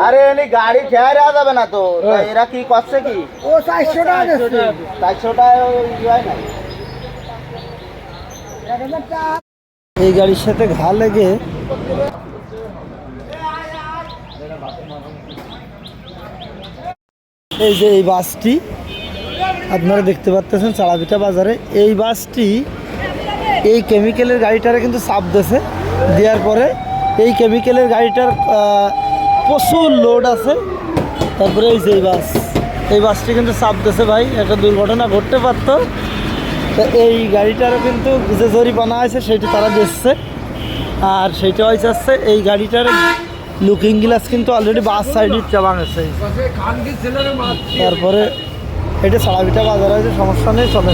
আরে গাড়ি ঠেয়ার যাবে না তো, এরা কি করছে কি? ও 400 টাকা 400 টাকা হয় না। এই গাড়ির সাথে ঘা লেগে এই যে এই বাসটি আপনারা দেখতে পাচ্ছেন চালাপিঠা বাজারে, এই বাসটি এই কেমিক্যালের গাড়িটারে কিন্তু চাপ দিয়েছে, দেওয়ার পরে এই কেমিক্যালের গাড়িটার প্রচুর লোড আছে। তারপরে এই যে এই বাসটি কিন্তু চাপ দিয়েছে ভাই, একটা দুর্ঘটনা ঘটতে পারত। তো এই গাড়িটারও কিন্তু যে জরিমানা আছে সেটি তারা দিচ্ছে, আর সেইটা হয়েছে এই গাড়িটার লুকিং গ্লাস কিন্তু অলরেডি বাস সাইডে চাবান আছে। তারপরে এটা চালাপিঠা বাজার আছে, সমস্যা নেই, চলে।